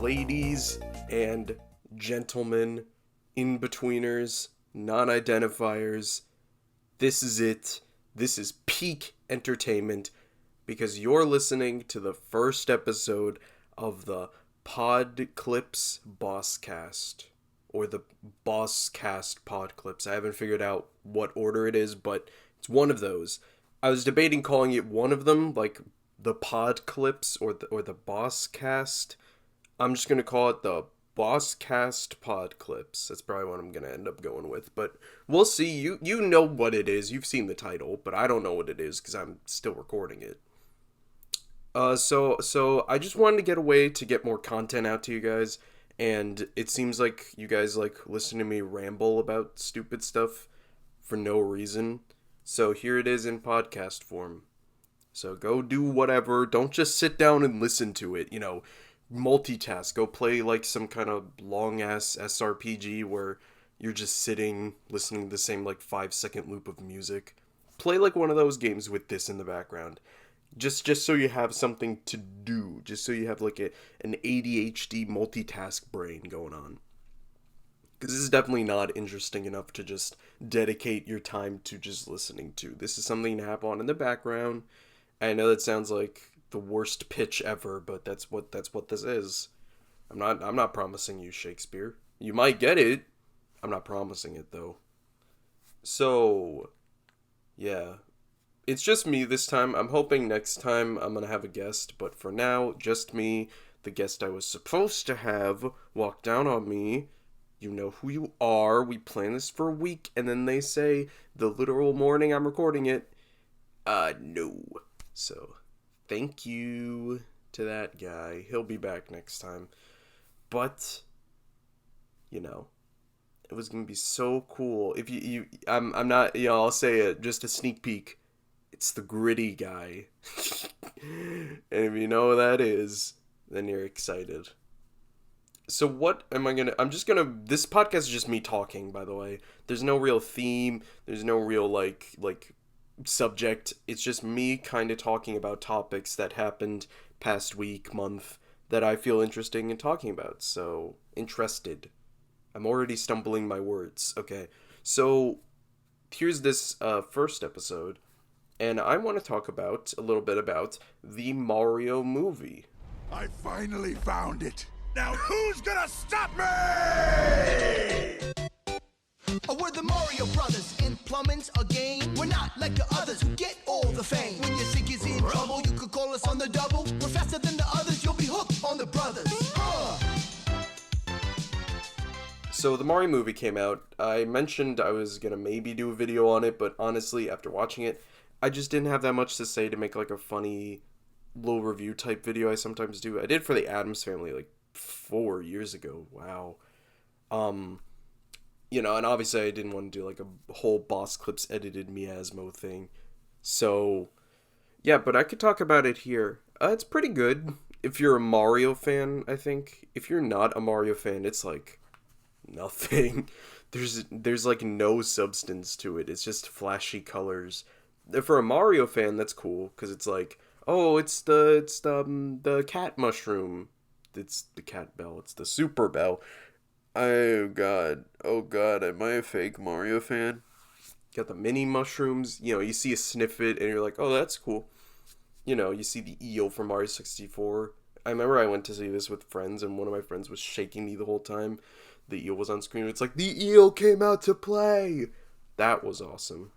ladies and gentlemen, in-betweeners, non-identifiers, this is it. This is peak entertainment because you're listening to the first episode of the Podclips Bosscast, or the Bosscast Podclips. I haven't figured out what order it is, but it's one of those. I was debating calling it one of them, like the Podclips or the Bosscast. I'm just going to call it the Bosscast Podclips. That's probably what I'm going to end up going with, but we'll see. You know what it is. You've seen the title, but I don't know what it is because I'm still recording it. So I just wanted to get away to get more content out to you guys, and it seems like you guys like listening to me ramble about stupid stuff for no reason. So here it is in podcast form. So go do whatever. Don't just sit down and listen to it, multitask. Go play like some kind of long-ass SRPG where you're just sitting, listening to the same like 5-second loop of music. Play like one of those games with this in the background. Just so you have something to do. Just so you have like an ADHD multitask brain going on. Because this is definitely not interesting enough to just dedicate your time to just listening to. This is something to have on in the background. I know that sounds like the worst pitch ever, but that's what this is. I'm not promising you Shakespeare. You might get it. I'm not promising it though. So, yeah. It's just me this time. I'm hoping next time I'm gonna have a guest, but for now, just me. The guest I was supposed to have walked down on me. You know who you are. We planned this for a week, and then they say the literal morning I'm recording it. No. So, thank you to that guy. He'll be back next time. But, it was gonna be so cool. If I'm not, I'll say it, just a sneak peek. It's the gritty guy. And if you know who that is, then you're excited. So what am I this podcast is just me talking, by the way. There's no real theme. There's no real, like subject. It's just me kind of talking about topics that happened past week, month, that I feel interesting in talking about. So, interested. I'm already stumbling my words. Okay. So, here's this first episode. And I want to talk a little bit about the Mario movie. I finally found it. Now who's gonna stop me? We're the Mario Brothers in plumbing's a game. We're not like the others who get all the fame. When your sink is in trouble, you could call us on the double. We're faster than the others, you'll be hooked on the brothers. So the Mario movie came out. I mentioned I was gonna maybe do a video on it, but honestly, after watching it, I just didn't have that much to say to make like a funny little review type video I sometimes do. I did for the Addams Family like 4 years ago. Wow. And obviously I didn't want to do like a whole Bossclips edited Miasmo thing. So, yeah, but I could talk about it here. It's pretty good if you're a Mario fan, I think. If you're not a Mario fan, it's like nothing. There's like no substance to it. It's just flashy colors. For a Mario fan, that's cool, because it's like, oh, it's the cat mushroom. It's the cat bell. It's the super bell. Oh god, am I a fake Mario fan? Got the mini mushrooms. You see a sniff it, and you're like, oh, that's cool. You see the eel from Mario 64. I remember I went to see this with friends, and one of my friends was shaking me the whole time the eel was on screen. It's like, the eel came out to play! That was awesome.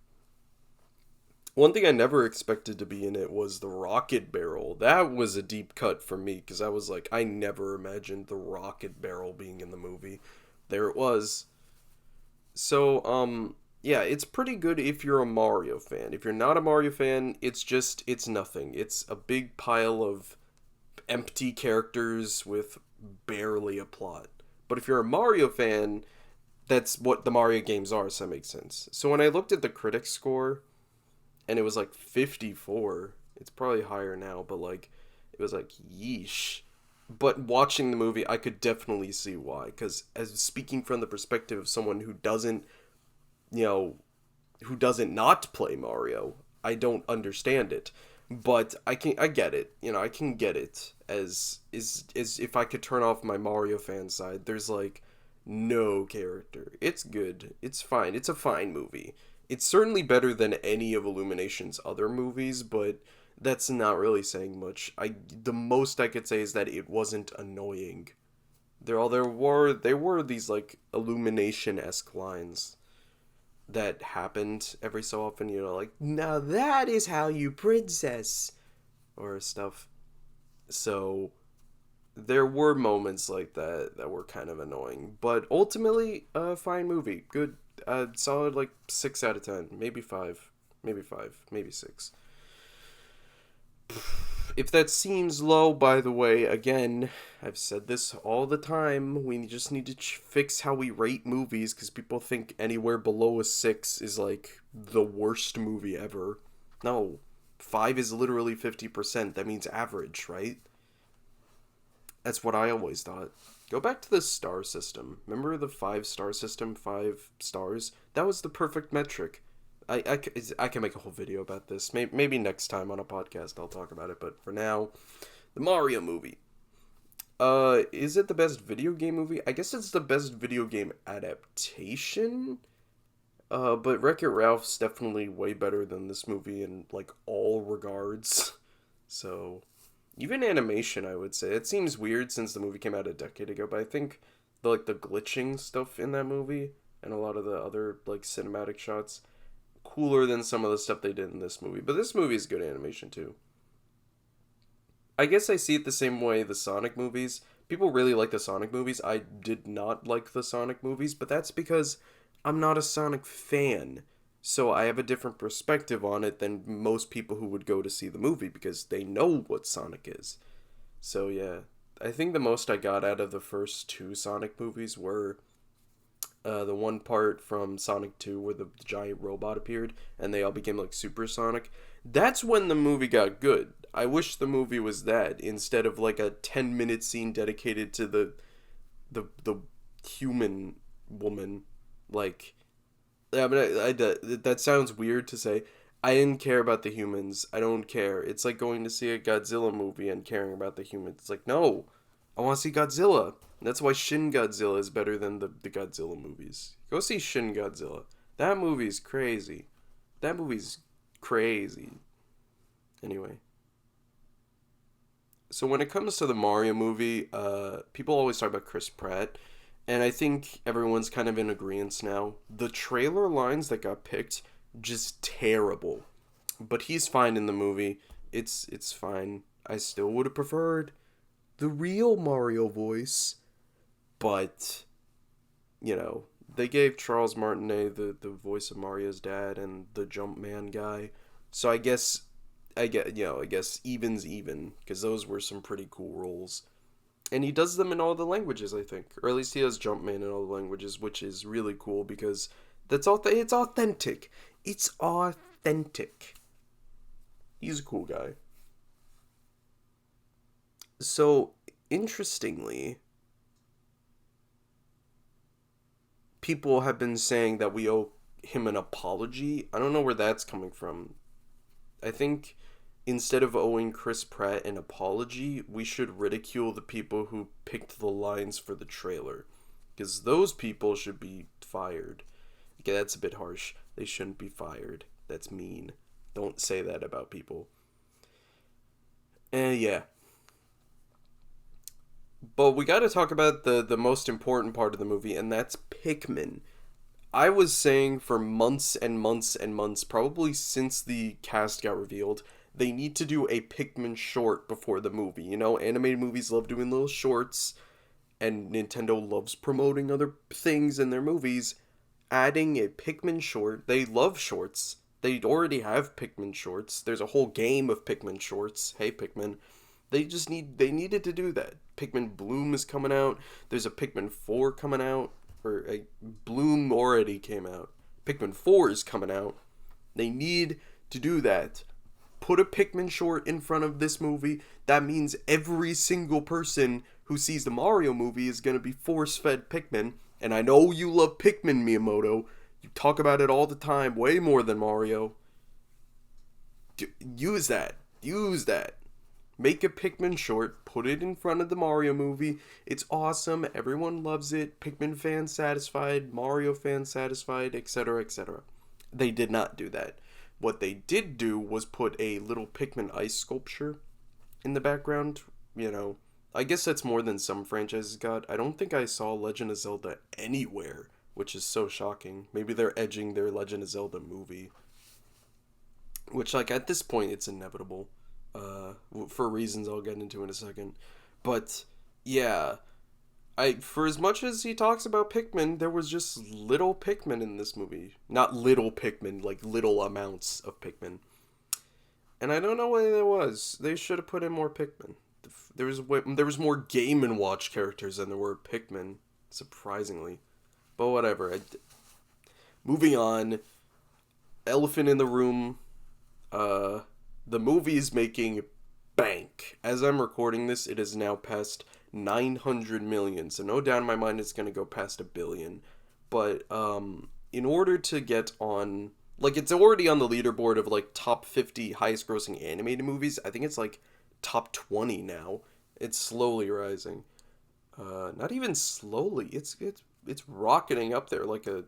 One thing I never expected to be in it was the rocket barrel. That was a deep cut for me, because I was like, I never imagined the rocket barrel being in the movie. There it was. So, yeah, it's pretty good if you're a Mario fan. If you're not a Mario fan, it's nothing. It's a big pile of empty characters with barely a plot. But if you're a Mario fan, that's what the Mario games are, so that makes sense. So when I looked at the critic score, and it was like 54. It's probably higher now, but like, it was like, yeesh. But watching the movie, I could definitely see why. Because as speaking from the perspective of someone who doesn't not play Mario, I don't understand it. But I get it. I can get it as is if I could turn off my Mario fan side. There's like no character. It's good. It's fine. It's a fine movie. It's certainly better than any of Illumination's other movies, but that's not really saying much. The most I could say is that it wasn't annoying. There were these like Illumination-esque lines that happened every so often, like, now that is how you princess, or stuff. So there were moments like that that were kind of annoying, but ultimately a fine movie. Good, solid, like 6 out of 10, maybe 5, maybe 6. If that seems low, by the way, again, I've said this all the time, we just need to fix how we rate movies, because people think anywhere below a 6 is like the worst movie ever. No, 5 is literally 50%. That means average, right? That's what I always thought. Go back to the star system. Remember the 5-star system? 5 stars? That was the perfect metric. I can make a whole video about this. Maybe next time on a podcast I'll talk about it. But for now, the Mario movie. Is it the best video game movie? I guess it's the best video game adaptation. But Wreck-It Ralph's definitely way better than this movie in, like, all regards. So, even animation, I would say. It seems weird since the movie came out a decade ago, but I think the glitching stuff in that movie and a lot of the other, like, cinematic shots, cooler than some of the stuff they did in this movie. But this movie is good animation, too. I guess I see it the same way the Sonic movies. People really like the Sonic movies. I did not like the Sonic movies, but that's because I'm not a Sonic fan. So I have a different perspective on it than most people who would go to see the movie because they know what Sonic is. So yeah, I think the most I got out of the first 2 Sonic movies were the one part from Sonic 2 where the giant robot appeared and they all became like supersonic. That's when the movie got good. I wish the movie was that instead of like a 10-minute scene dedicated to the human woman. Like, I mean, that sounds weird to say. I didn't care about the humans. I don't care. It's like going to see a Godzilla movie and caring about the humans. It's like, no, I want to see Godzilla. That's why Shin Godzilla is better than the Godzilla movies. Go see Shin Godzilla. That movie's crazy. That movie's crazy. Anyway. So when it comes to the Mario movie, people always talk about Chris Pratt. And I think everyone's kind of in agreement now. The trailer lines that got picked, just terrible. But he's fine in the movie. It's fine. I still would have preferred the real Mario voice. But, they gave Charles Martinet the voice of Mario's dad and the Jumpman guy. So I guess even's even, because those were some pretty cool roles. And he does them in all the languages, I think. Or at least he does Jumpman in all the languages, which is really cool because it's authentic. It's authentic. He's a cool guy. So, interestingly, people have been saying that we owe him an apology. I don't know where that's coming from. I think instead of owing Chris Pratt an apology, we should ridicule the people who picked the lines for the trailer. Because those people should be fired. Okay, that's a bit harsh. They shouldn't be fired. That's mean. Don't say that about people. Yeah. But we gotta talk about the most important part of the movie, and that's Pikmin. I was saying for months and months and months, probably since the cast got revealed, they need to do a Pikmin short before the movie. Animated movies love doing little shorts, and Nintendo loves promoting other things in their movies. Adding a Pikmin short, they love shorts. They already have Pikmin shorts. There's a whole game of Pikmin shorts. Hey, Pikmin. They needed to do that. Pikmin Bloom is coming out. There's a Pikmin 4 coming out. Or a Bloom already came out. Pikmin 4 is coming out. They need to do that. Put a Pikmin short in front of this movie. That means every single person who sees the Mario movie is going to be force-fed Pikmin. And I know you love Pikmin, Miyamoto. You talk about it all the time, way more than Mario. Use that. Use that. Make a Pikmin short, put it in front of the Mario movie. It's awesome. Everyone loves it. Pikmin fans satisfied, Mario fans satisfied, etc., etc. They did not do that. What they did do was put a little Pikmin ice sculpture in the background. You know, I guess that's more than some franchises got. I don't think I saw Legend of Zelda anywhere, which is so shocking. Maybe they're edging their Legend of Zelda movie, which, like, at this point, it's inevitable. For reasons I'll get into in a second. But yeah, for as much as he talks about Pikmin, there was just little Pikmin in this movie. Not little Pikmin, like little amounts of Pikmin. And I don't know what it was. They should have put in more Pikmin. There was more Game and Watch characters than there were Pikmin, surprisingly. But whatever. Moving on. Elephant in the room. The movie is making bank. As I'm recording this, it is now past 900 million. So no doubt in my mind it's going to go past 1 billion. But in order to get on, like, it's already on the leaderboard of like top 50 highest grossing animated movies. I think it's like top 20 now. It's slowly rising. Not even slowly. It's rocketing up there like a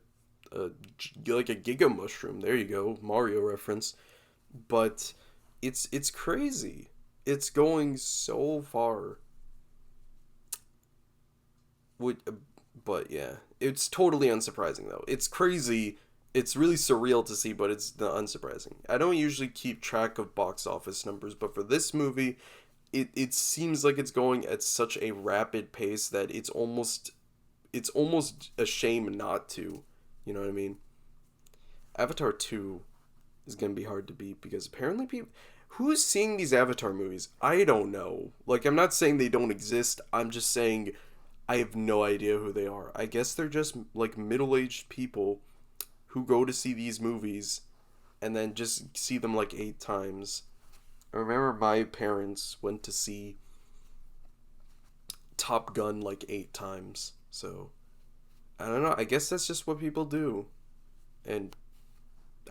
giga mushroom. There you go, Mario reference. But it's crazy. It's going so far. But yeah, it's totally unsurprising though. It's crazy. It's really surreal to see, but it's unsurprising. I don't usually keep track of box office numbers, but for this movie, it seems like it's going at such a rapid pace that it's almost a shame not to. You know what I mean? Avatar 2 is going to be hard to beat because apparently who's seeing these Avatar movies? I don't know. Like, I'm not saying they don't exist. I'm just saying I have no idea who they are. I guess they're just like middle-aged people who go to see these movies and then just see them like 8 times. I remember my parents went to see Top Gun like 8 times. So, I don't know. I guess that's just what people do. And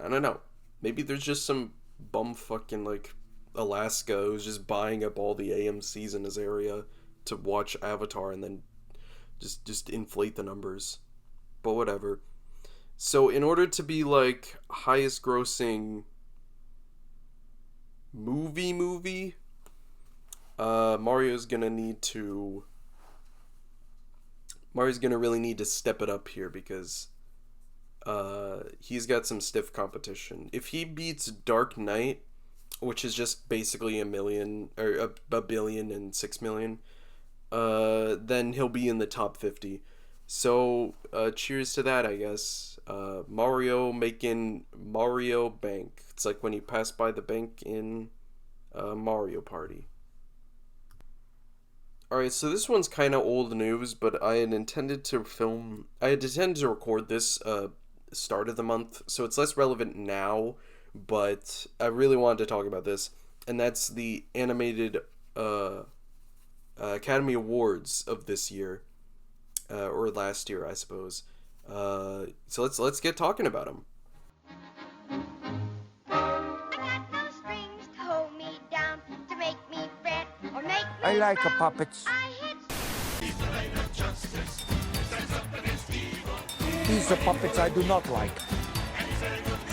I don't know. Maybe there's just some bumfuck in like Alaska who's just buying up all the AMCs in his area to watch Avatar and then just inflate the numbers. But whatever. So in order to be like highest grossing movie, Mario's gonna really need to step it up here because he's got some stiff competition. If he beats Dark Knight, which is just basically 1,000,000,006,000,000, then he'll be in the top 50. So, cheers to that, I guess. Mario making Mario Bank. It's like when you pass by the bank in Mario Party. Alright, so this one's kind of old news, but I had intended to record this start of the month, so it's less relevant now, but I really wanted to talk about this, and that's the animated Academy Awards of this year, or last year, I suppose. So let's get talking about them. I like a puppets. These are puppets I do not like.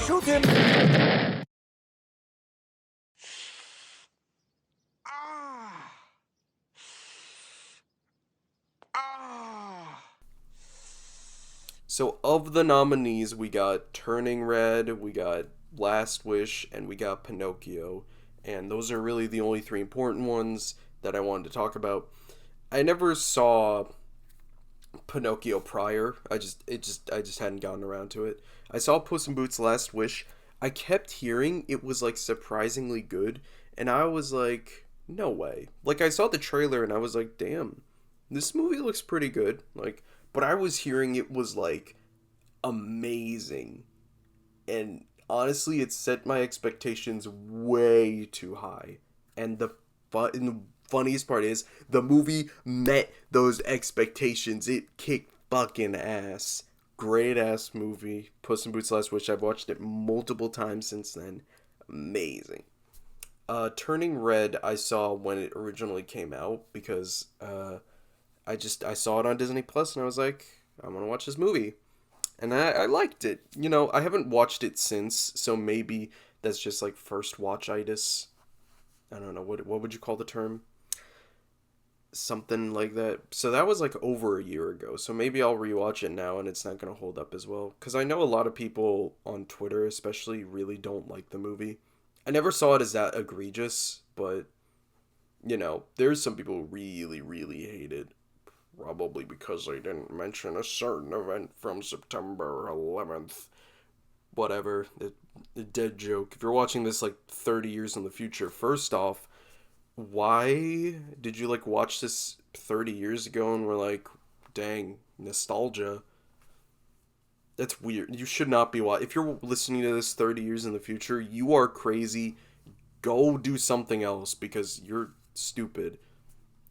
Shoot him! Ah! Ah! So of the nominees, we got Turning Red, we got Last Wish, and we got Pinocchio. And those are really the only 3 important ones that I wanted to talk about. I never saw Pinocchio prior. I just hadn't gotten around to it. I saw Puss in Boots: Last Wish. I kept hearing it was like surprisingly good, and I was like, no way. Like, I saw the trailer and I was like, damn, this movie looks pretty good. Like, but I was hearing it was like amazing. And honestly, it set my expectations way too high. And the funniest part is, the movie met those expectations. It kicked fucking ass. Great ass movie. Puss in Boots: Last Wish. I've watched it multiple times since then. Amazing. Turning Red I saw when it originally came out because I saw it on Disney Plus and I was like, I'm gonna watch this movie. And I liked it. You know, I haven't watched it since, so maybe that's just like first watch-itis. I don't know, what would you call the term? Something like that. So that was like over a year ago. So maybe I'll rewatch it now and it's not going to hold up as well. Because I know a lot of people on Twitter, especially, really don't like the movie. I never saw it as that egregious, but, you know, there's some people who really, really hate it. Probably because they didn't mention a certain event from September 11th. Whatever. The dead joke. If you're watching this like 30 years in the future, first off, why did you like watch this 30 years ago and were like, dang, nostalgia? That's weird. You should not be watching. If you're listening to this 30 years in the future, you are crazy. Go do something else because you're stupid.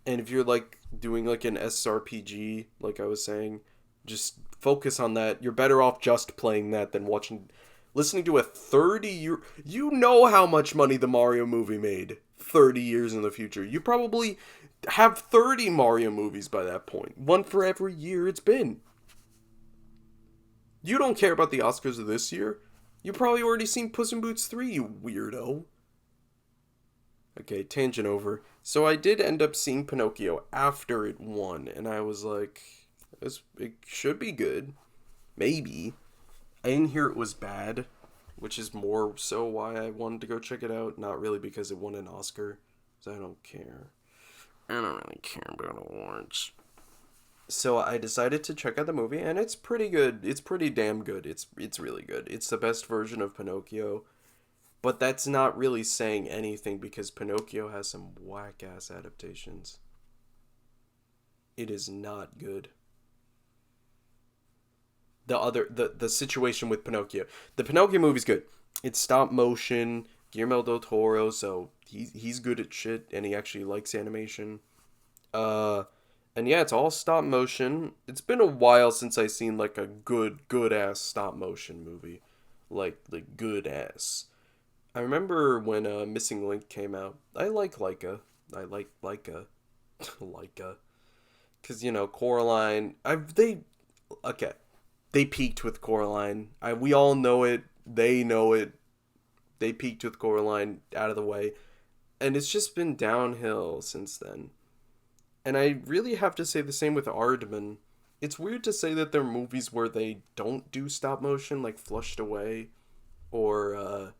And if you're like doing like an SRPG, like I was saying, just focus on that. You're better off just playing that than listening to a 30-year. You know how much money the Mario movie made 30 years in the future. You probably have 30 Mario movies by that point. One for every year it's been. You don't care about the Oscars of this year. You probably already seen Puss in Boots 3, you weirdo. Okay, tangent over. So I did end up seeing Pinocchio after it won, and I was like, it should be good. Maybe. I didn't hear it was bad, which is more so why I wanted to go check it out. Not really because it won an Oscar, because I don't care. I don't really care about awards. So I decided to check out the movie, and it's pretty good. It's pretty damn good. It's really good. It's the best version of Pinocchio. But that's not really saying anything because Pinocchio has some whack-ass adaptations. It is not good. The situation with Pinocchio. The Pinocchio movie's good. It's stop motion. Guillermo del Toro, so he's good at shit, and he actually likes animation. And yeah, it's all stop motion. It's been a while since I seen like a good ass stop motion movie, like good ass. I remember when Missing Link came out. I like Leica. I like Leica. Leica. Because, you know, Coraline... Okay. They peaked with Coraline. We all know it. They know it. They peaked with Coraline out of the way. And it's just been downhill since then. And I really have to say the same with Aardman. It's weird to say that there are movies where they don't do stop motion, like Flushed Away, or,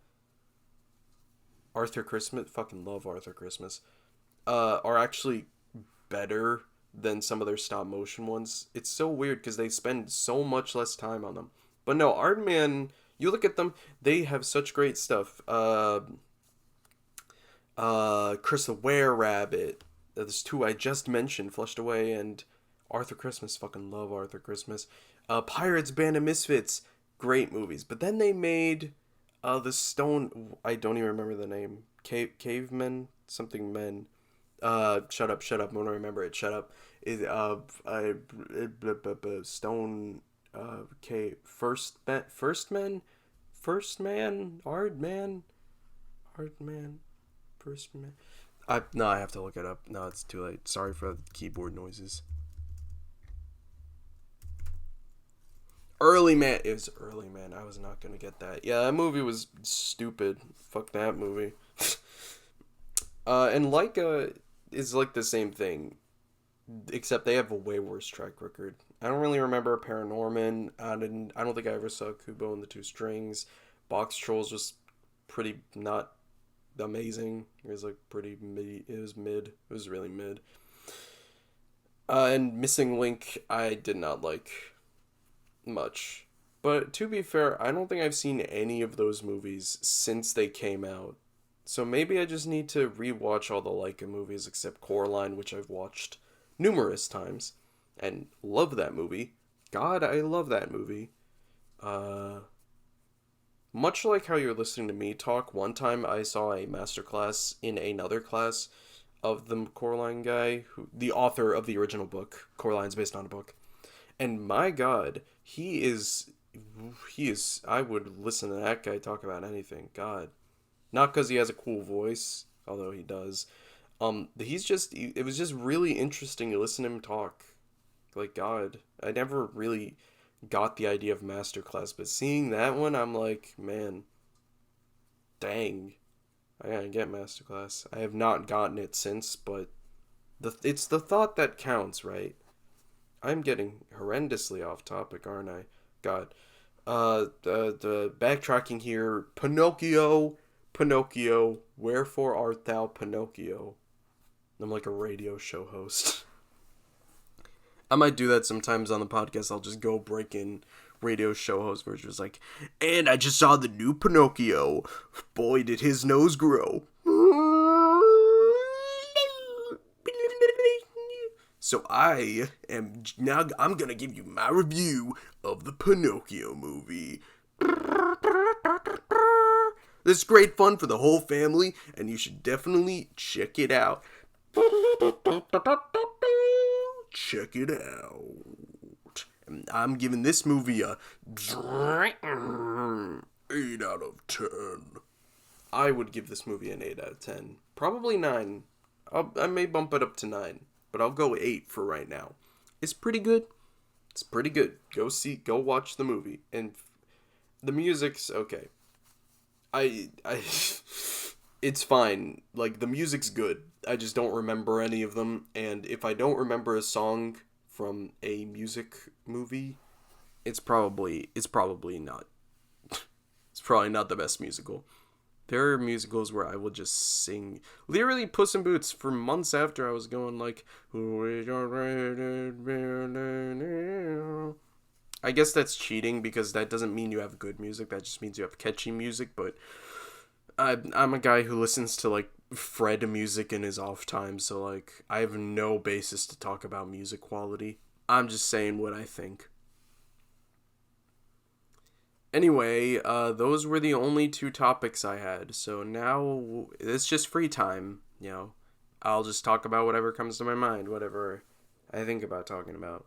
Arthur Christmas, fucking love Arthur Christmas, are actually better than some of their stop motion ones. It's so weird because they spend so much less time on them. But no, Aardman, you look at them, they have such great stuff. Chris the Were-Rabbit. There's two I just mentioned, Flushed Away and Arthur Christmas. Fucking love Arthur Christmas. Pirates, Band of Misfits. Great movies. But then they made... the Stone... I don't even remember the name. Cavemen? Something Men. Shut up. I'm gonna remember it. Shut up. Stone... Cave... First Men? First Man? Hard Man? First Man? No, I have to look it up. No, it's too late. Sorry for the keyboard noises. Early Man. It was Early Man. I was not going to get that. Yeah, that movie was stupid. Fuck that movie. And Leica is like the same thing. Except they have a way worse track record. I don't really remember Paranorman. I don't think I ever saw Kubo and the Two Strings. Box Trolls was pretty not amazing. It was like pretty mid. It was mid. It was really mid. And Missing Link, I did not like much. But to be fair, I don't think I've seen any of those movies since they came out. So maybe I just need to rewatch all the Leica movies except Coraline, which I've watched numerous times and love that movie. God, I love that movie. Much like how you're listening to me talk, one time I saw a masterclass in another class of the Coraline guy, the author of the original book. Coraline's based on a book. And my God, he is, I would listen to that guy talk about anything. God. Not because he has a cool voice, although he does. It was just really interesting to listen to him talk. Like, God, I never really got the idea of Masterclass, but seeing that one, I'm like, man, dang, I gotta get Masterclass. I have not gotten it since, but it's the thought that counts, right? I'm getting horrendously off topic, aren't I? God. The backtracking here. Pinocchio, wherefore art thou, Pinocchio? I'm like a radio show host. I might do that sometimes on the podcast. I'll just go break in radio show host versions like, and I just saw the new Pinocchio. Boy, did his nose grow. So I'm gonna give you my review of the Pinocchio movie. This is great fun for the whole family, and you should definitely check it out. Check it out. I'm giving this movie a 8 out of 10. I would give this movie an 8 out of 10. Probably 9. I may bump it up to 9. But I'll go 8 for right now. It's pretty good. It's pretty good. Go watch the movie. And the music's okay. It's fine. Like, the music's good. I just don't remember any of them. And if I don't remember a song from a music movie, it's probably not. It's probably not the best musical. There are musicals where I will just sing, literally Puss in Boots, for months after I was going like, who is your I guess that's cheating because that doesn't mean you have good music. That just means you have catchy music. But I'm a guy who listens to like Fred music in his off time. So like I have no basis to talk about music quality. I'm just saying what I think. Anyway, those were the only 2 topics I had, so now it's just free time, you know. I'll just talk about whatever comes to my mind, whatever I think about talking about.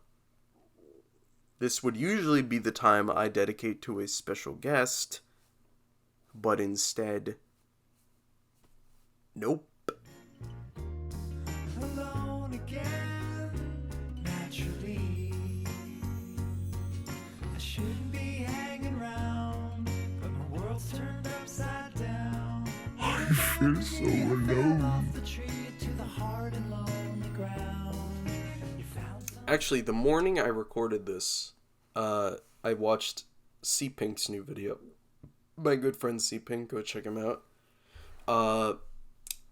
This would usually be the time I dedicate to a special guest, but instead, nope. Alone again, naturally. I shouldn't be hanging around, but my world's turned upside down. I feel so alone. Off the tree to the hard and lonely ground. You found some. Actually, the morning I recorded this, I watched C Pink's new video. My good friend C Pink, go check him out.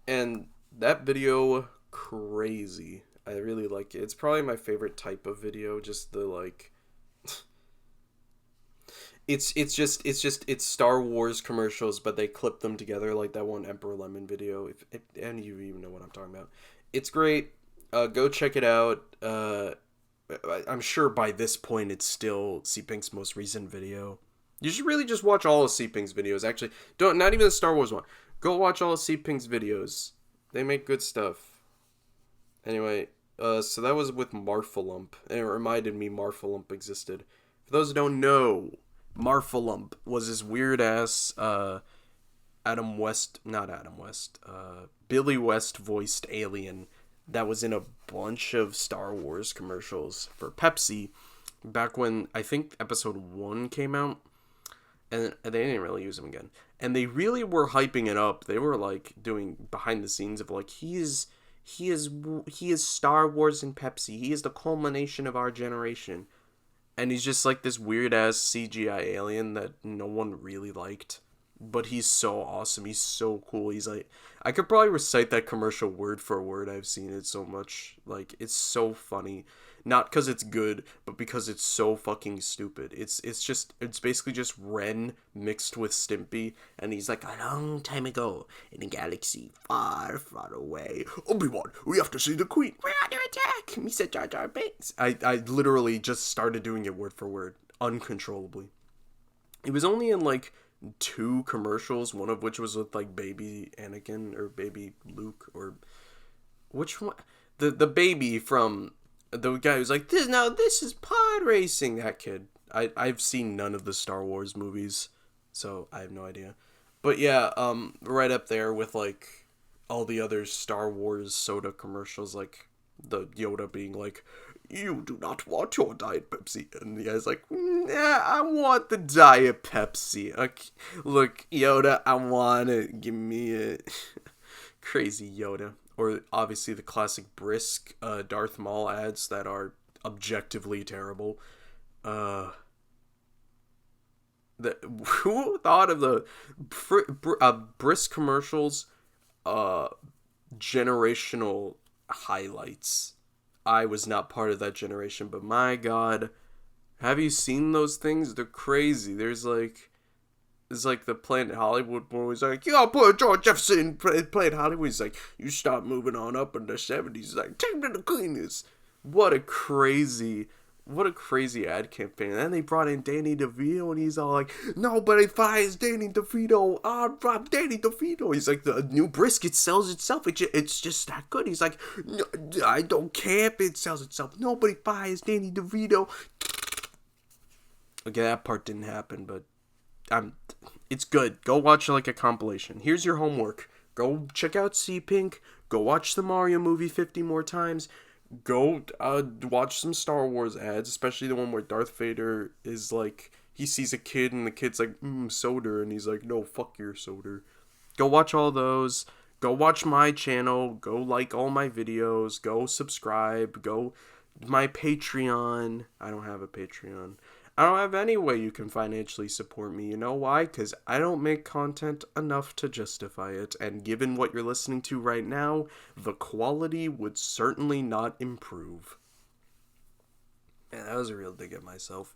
And that video, crazy. I really like it. It's probably my favorite type of video. Just the like. It's Star Wars commercials, but they clip them together like that one Emperor Lemon video. If any of you even know what I'm talking about, it's great. Go check it out. I'm sure by this point it's still C Pink's most recent video. You should really just watch all of C Pink's videos. Actually, not even the Star Wars one. Go watch all of C Pink's videos. They make good stuff. Anyway, so that was with Marfalump, and it reminded me Marfalump existed. For those who don't know, Marfalump was this weird ass Billy West voiced alien that was in a bunch of Star Wars commercials for Pepsi back when I think episode 1 came out, and they didn't really use him again. And they really were hyping it up. They were like doing behind the scenes of like he is Star Wars and Pepsi. He is the culmination of our generation. And he's just like this weird ass CGI alien that no one really liked. But he's so awesome. He's so cool. He's like, I could probably recite that commercial word for word. I've seen it so much. Like, it's so funny. Not because it's good, but because it's so fucking stupid. It's basically just Ren mixed with Stimpy, and he's like, a long time ago, in a galaxy far, far away. Obi-Wan, we have to see the Queen. We're under attack, Mr. Jar Jar Binks. I literally just started doing it word for word, uncontrollably. It was only in, like, 2 commercials, one of which was with, like, baby Anakin, or baby Luke, or... Which one? The baby from... The guy who's like, this is pod racing, that kid. I've seen none of the Star Wars movies, so I have no idea. But yeah, right up there with like all the other Star Wars soda commercials, like the Yoda being like, "You do not want your Diet Pepsi," and the guy's like, "Yeah, I want the Diet Pepsi." Okay, look, Yoda, I want it. Give me it. Crazy Yoda. Or obviously the classic brisk Darth Maul ads that are objectively terrible. Uh, who thought of the brisk commercials? Uh, Generational highlights. I was not part of that generation, but my god, have you seen those things? They're crazy. It's like the Planet Hollywood one was like, "Yo, put George Jefferson Planet Hollywood." He's like, "You start moving on up in the 70s." He's like, "Take me to the cleaners." What a crazy, what a crazy ad campaign. And then they brought in Danny DeVito, and he's all like, "Nobody fires Danny DeVito. I'm Danny DeVito." He's like, "The new brisket sells itself. It's just that good." He's like, "No, I don't care if it sells itself. Nobody fires Danny DeVito." Okay, that part didn't happen, but it's good. Go watch like a compilation. Here's your homework. Go check out Sea Pink. Go watch the Mario movie 50 more times. Go watch some Star Wars ads, especially the one where Darth Vader is like, he sees a kid and the kid's like, soda, and he's like, "No, fuck your soda." Go watch all those. Go watch my channel. Go like all my videos. Go subscribe. Go my Patreon. I don't have a Patreon. I don't have any way you can financially support me. You know why? Because I don't make content enough to justify it. And given what you're listening to right now, the quality would certainly not improve. Man, that was a real dig at myself.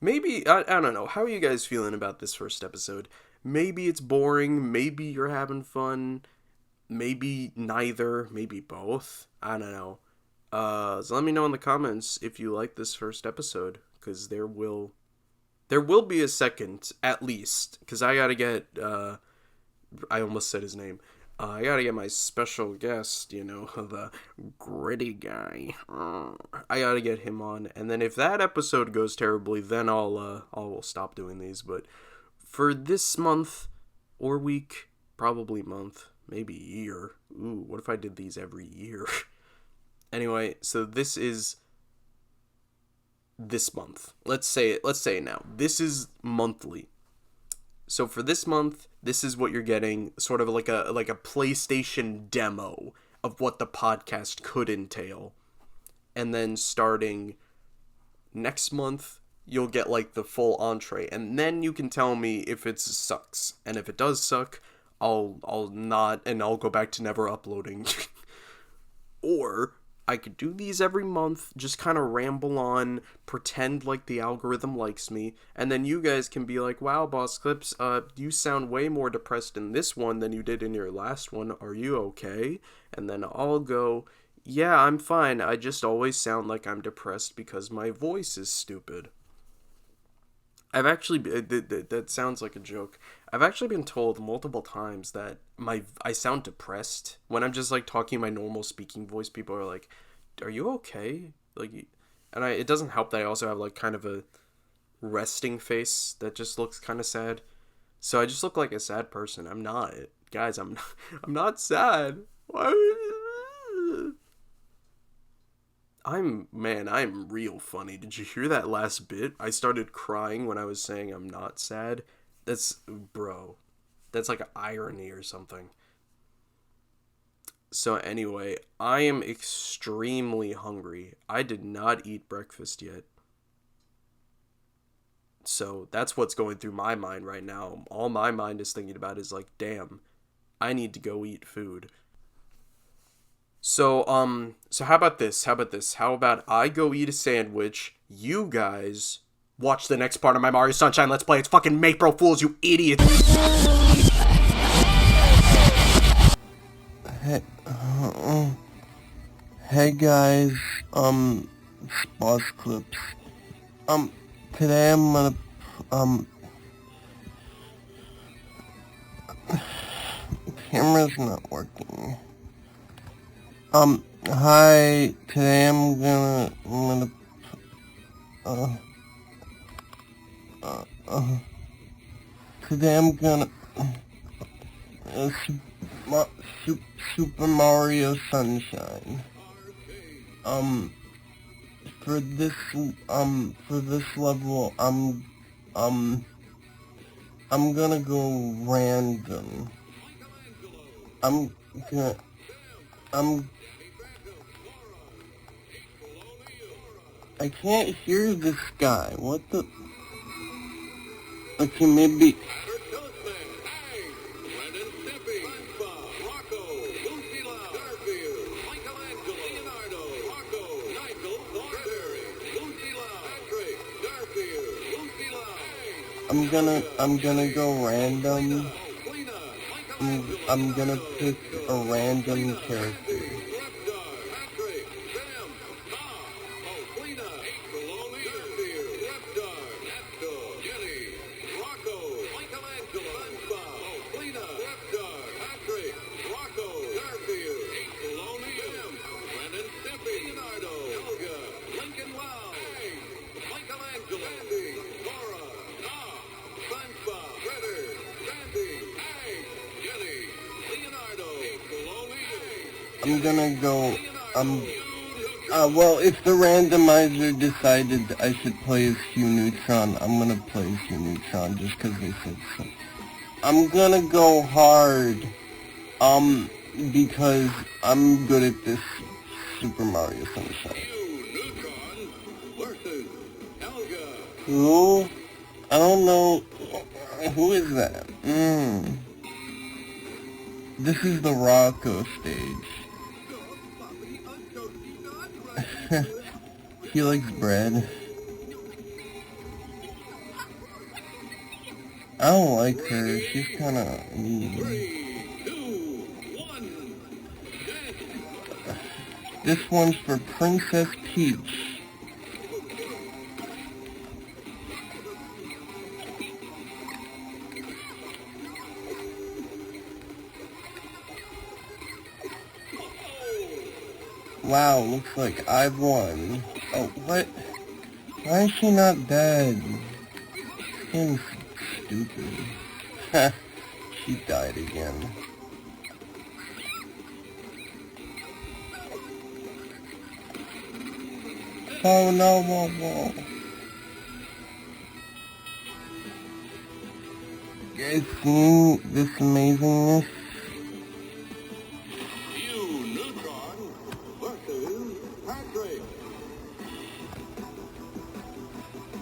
Maybe, I don't know. How are you guys feeling about this first episode? Maybe it's boring. Maybe you're having fun. Maybe neither. Maybe both. I don't know. So let me know in the comments if you like this first episode, because there will be a second at least, because I gotta get I almost said his name. I gotta get my special guest, the gritty guy. I gotta get him on, and then if that episode goes terribly, then I'll stop doing these. But for this month or week, probably month, maybe year. Ooh, what if I did these every year? Anyway, so this is this month. Let's say it now. This is monthly. So for this month, this is what you're getting, sort of like a PlayStation demo of what the podcast could entail. And then starting next month, you'll get like the full entree, and then you can tell me if it sucks. And if it does suck, I'll not, and I'll go back to never uploading. Or I could do these every month, just kind of ramble on, pretend like the algorithm likes me, and then you guys can be like, "Wow, Bossclips, you sound way more depressed in this one than you did in your last one. Are you okay?" And then I'll go, "Yeah, I'm fine. I just always sound like I'm depressed because my voice is stupid." I've actually, that sounds like a joke. I've actually been told multiple times that I sound depressed when I'm just like talking my normal speaking voice. People are like, "Are you okay?" Like, and it doesn't help that I also have like kind of a resting face that just looks kind of sad. So I just look like a sad person. I'm not, guys. I'm not, I'm not sad. Why? I'm real funny. Did you hear that last bit? I started crying when I was saying I'm not sad. Bro, that's like an irony or something. So anyway, I am extremely hungry. I did not eat breakfast yet. So that's what's going through my mind right now. All my mind is thinking about is like, damn, I need to go eat food. So how about this? How about I go eat a sandwich, you guys watch the next part of my Mario Sunshine Let's Play. It's fucking Maypril Fools, you idiots! Hey guys, it's Bossclips. Today I'm gonna, camera's not working. Hi, today I'm gonna, today I'm gonna, Super Mario Sunshine. For this level, I'm gonna go random. I'm I can't hear this guy. What the? Okay, maybe. I'm gonna go random. I'm gonna pick a random character. I'm gonna go, well, if the randomizer decided I should play as Hugh Neutron, I'm gonna play as Hugh Neutron just because they said so. I'm gonna go hard, because I'm good at this Super Mario Sunshine. Who? I don't know. Who is that? This is the Rocco stage. He likes bread. I don't like her. She's kinda mean. This one's for Princess Peach. Wow, looks like I've won. Oh, what? Why is she not dead? Seems stupid. She died again. Oh no, whoa, whoa. You guys seen this amazingness?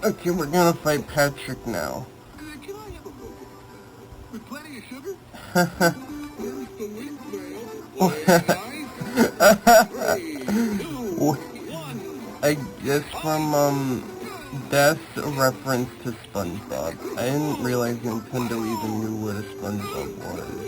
Okay, we're gonna fight Patrick now. Can I have a Coke? With plenty of sugar? I guess from, that's a reference to SpongeBob. I didn't realize Nintendo even knew what a SpongeBob was.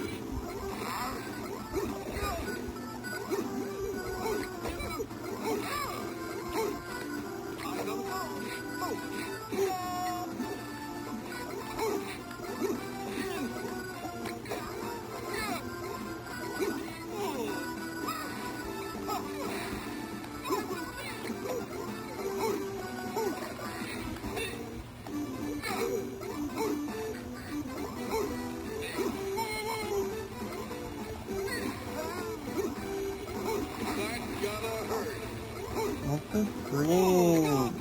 What the green?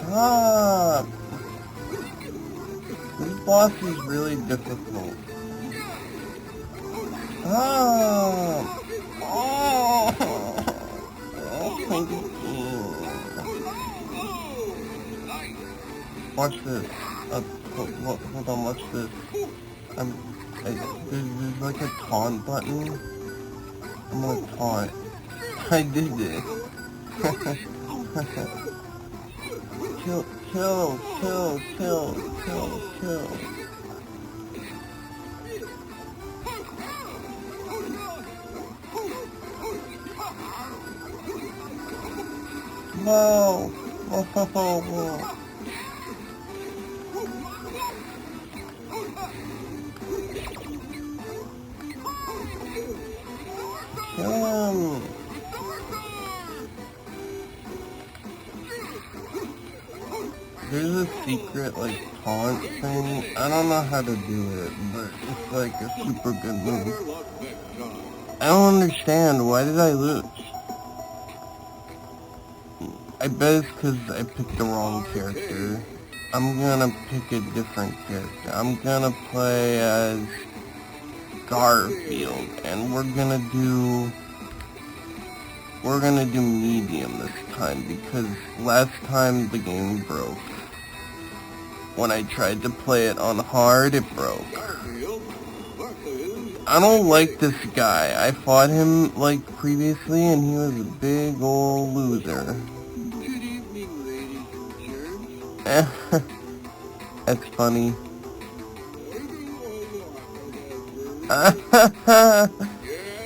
Stop! This boss is really difficult. Stop! Oh! Watch this. Hold on, watch this. There's like a taunt button. I'm gonna taunt. I did it. Kill. Whoa. Whoa. Kill him. secret, like, taunt thing. I don't know how to do it, but it's like a super good move. I don't understand. Why did I lose? I bet it's because I picked the wrong character. I'm gonna pick a different character. I'm gonna play as Garfield, and we're gonna do medium this time, because last time the game broke. When I tried to play it on hard, it broke. I don't like this guy. I fought him, like, previously, and he was a big ol' loser. That's funny.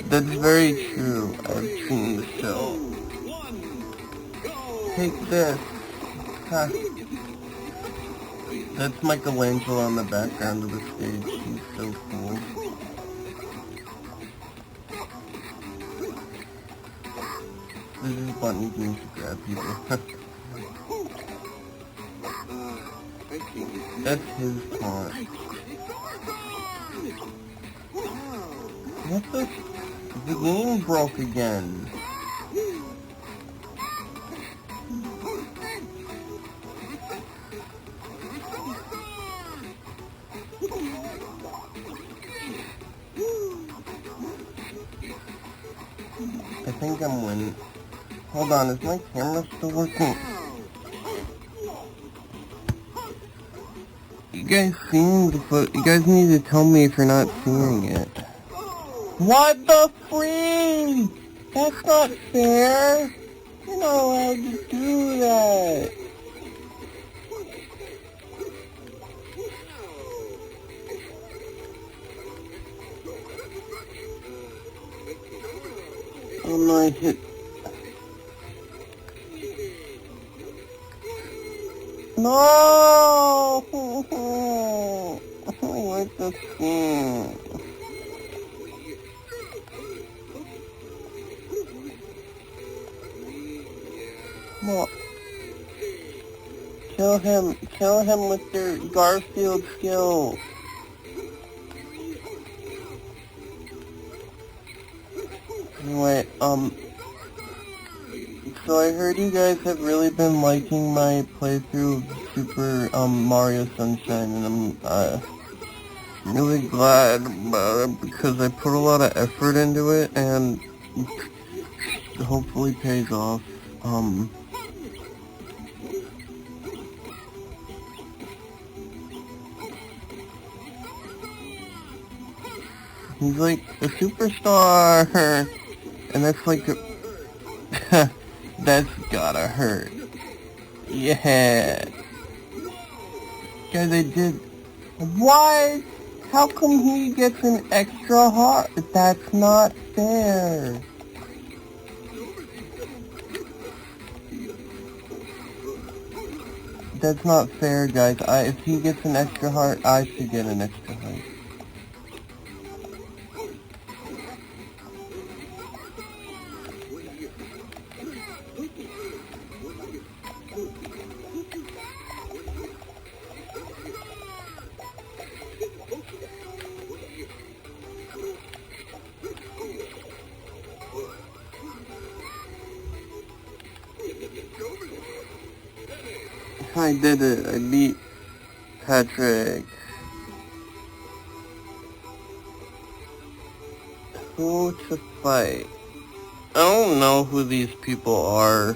That's very true. I've seen the show. Take this. Ha. That's Michelangelo on the background of the stage. He's so cool. This is button games to grab people. That's his taunt. What the? The game broke again. I think I'm winning. Hold on, is my camera still working? You guys seeing the foot? You guys need to tell me if you're not seeing it. What the freak? That's not fair. You're not allowed to do that. Oh no, I hit. No! I don't like this game. Well, kill him with your Garfield skills. Anyway, so I heard you guys have really been liking my playthrough of Super, Mario Sunshine, and I'm, really glad about it, because I put a lot of effort into it, and it hopefully pays off. He's like a superstar, and that's like a that's gotta hurt. Yeah. Guys, I did. What? How come he gets an extra heart? That's not fair. That's not fair, guys. If he gets an extra heart, I should get an extra heart. I did it. I beat Patrick. Who to fight? I don't know who these people are.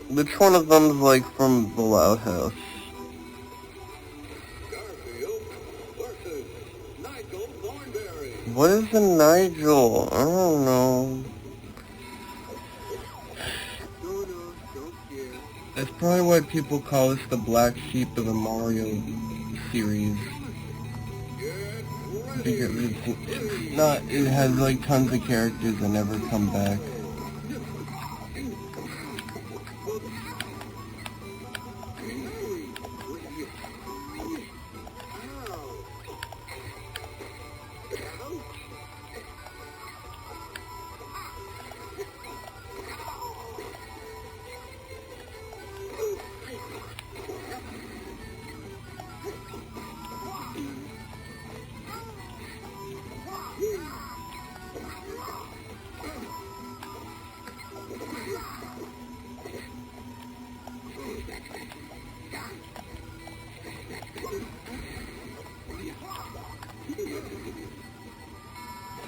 Which one of them's like from the Loud House? What is a Nigel? I don't know. That's probably why people call us the black sheep of the Mario series. Because it's not, it has like tons of characters that never come back.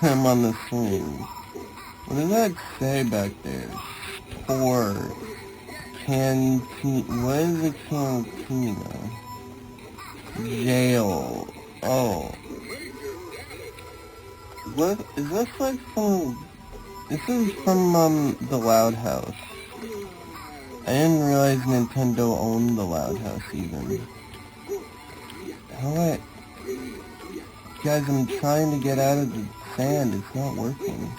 I'm on the swing. What does that say back there? Sport. Canteen. What is a cantina? Jail. Oh. What? Is this like from... This is from, the Loud House. I didn't realize Nintendo owned the Loud House even. How Guys, I'm trying to get out of the sand. It's not working.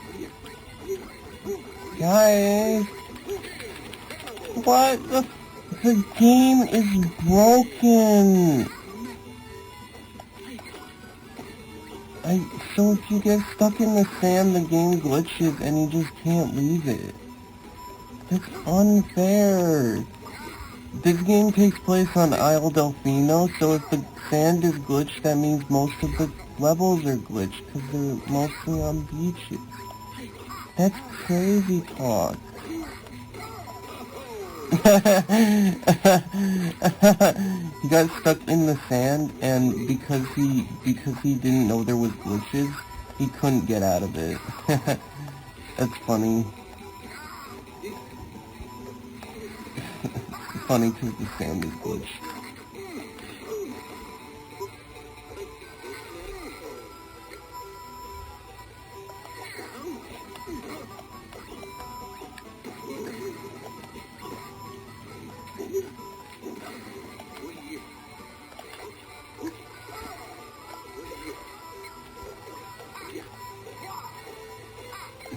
Guys! What the game is broken! So if you get stuck in the sand, the game glitches and you just can't leave it. That's unfair. This game takes place on Isle Delfino, so if the sand is glitched, that means most of the levels are glitched, because they're mostly on beaches. That's crazy talk. He got stuck in the sand, and because he didn't know there was glitches, he couldn't get out of it. That's funny. It's funny because the sand is glitched.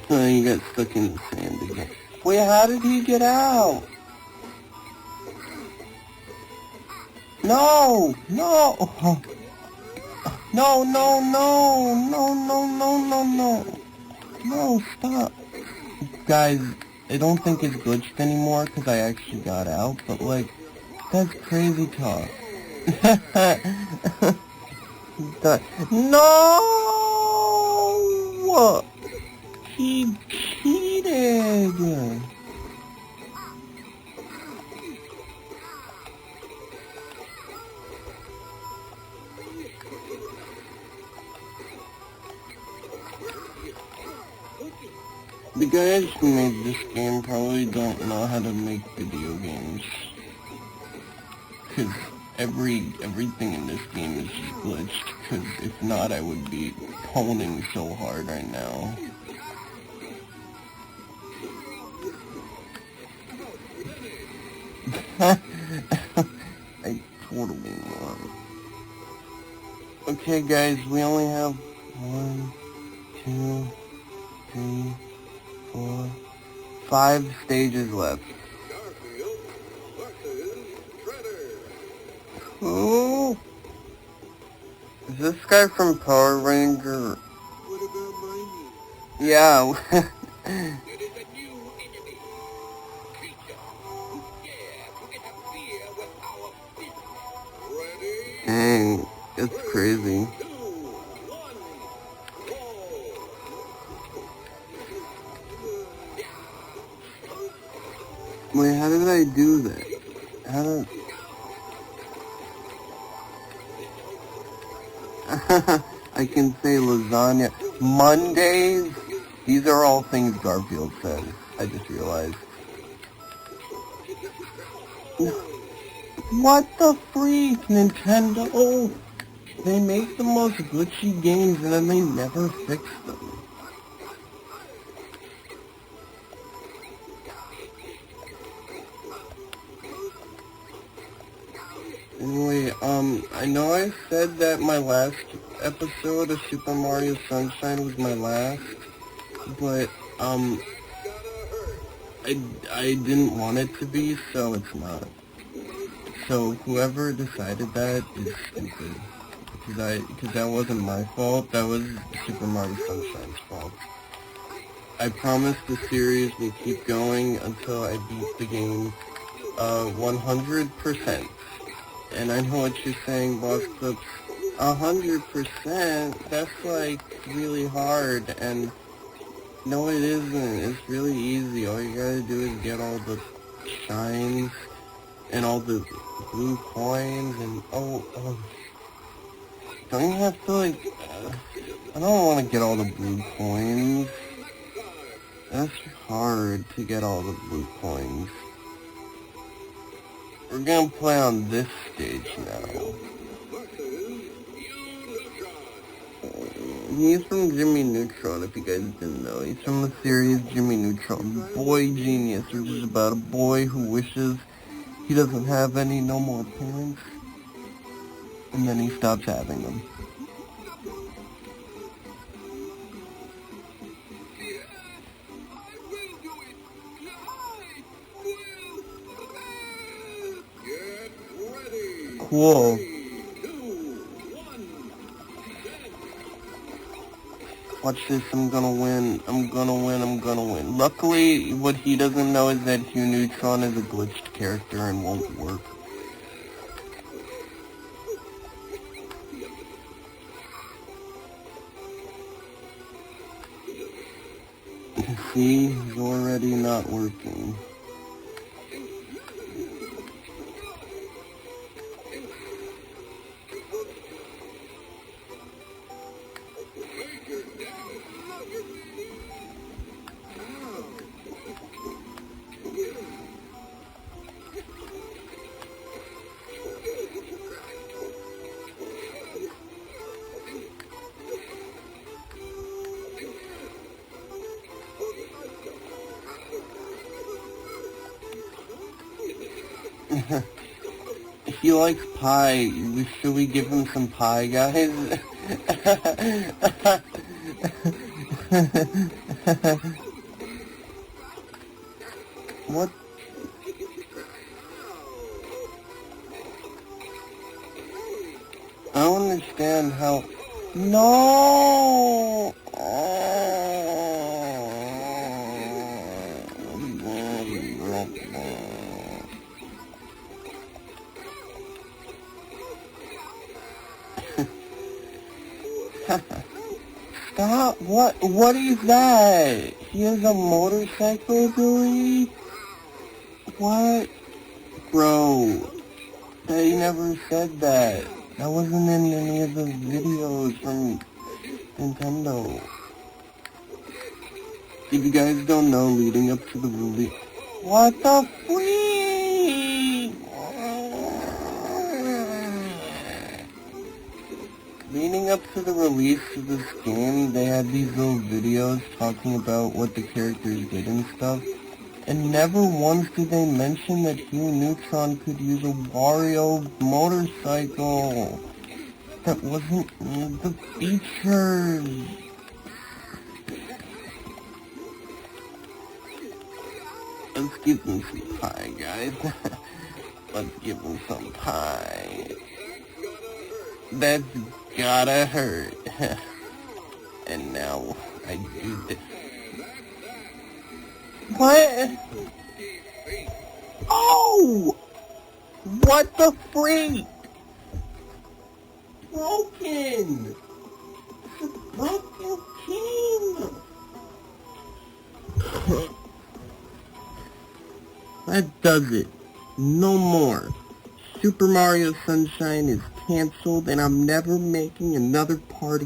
Oh, he got stuck in the sand again. Wait, how did he get out? No! No! No, no, no! No, no, no, no, no! No, stop! Guys, I don't think it's glitched anymore because I actually got out, but like, that's crazy talk. No! He cheated! The guys who made this game probably don't know how to make video games. Cause everything in this game is just glitched, cause if not I would be honing so hard right now. I totally won. Okay guys, we only have 1, 2, 3, 4, 5 stages left. Who? Is this guy from Power Ranger? Yeah. Dang, it's crazy. Wait, how did I do that? How did... I can say lasagna. Mondays? These are all things Garfield says. I just realized. What the freak, Nintendo? Oh, they make the most glitchy games and then they never fix them. Anyway, I know I said that my last episode of Super Mario Sunshine was my last, but, I didn't want it to be, so it's not. So whoever decided that is stupid. Because that wasn't my fault, that was Super Mario Sunshine's fault. I promise the series will keep going until I beat the game, 100%. And I know what you're saying, Bossclips. 100%? That's like really hard, and no it isn't. It's really easy. All you gotta do is get all the shines and all the blue coins and don't you have to like I don't want to get all the blue coins. That's hard to get all the blue coins. We're gonna play on this stage now. He's from Jimmy Neutron, if you guys didn't know. He's from the series Jimmy Neutron. Boy Genius, which is about a boy who wishes he doesn't have any no more parents, and then he stops having them. Cool. Watch this, I'm gonna win. I'm gonna win. Luckily, what he doesn't know is that Hugh Neutron is a glitched character and won't work. See, he's already not working. He likes pie. Should we give him some pie, guys? What? I don't understand how... No! Stop! What is that? He has a motorcycle ability? What? Bro, they never said that. That wasn't in any of the videos from Nintendo. If you guys don't know, leading up to the release... What the freak? Leading up to the release of this game, they had these little videos talking about what the characters did and stuff, and never once did they mention that Hugh Neutron could use a Wario motorcycle. That wasn't in the features. Let's give him some pie, guys. Let's give him some pie. That's gotta hurt. And now I do this. What? Oh! What the freak? Broken! Broken king! That does it. No more. Super Mario Sunshine is canceled, and I'm never making another party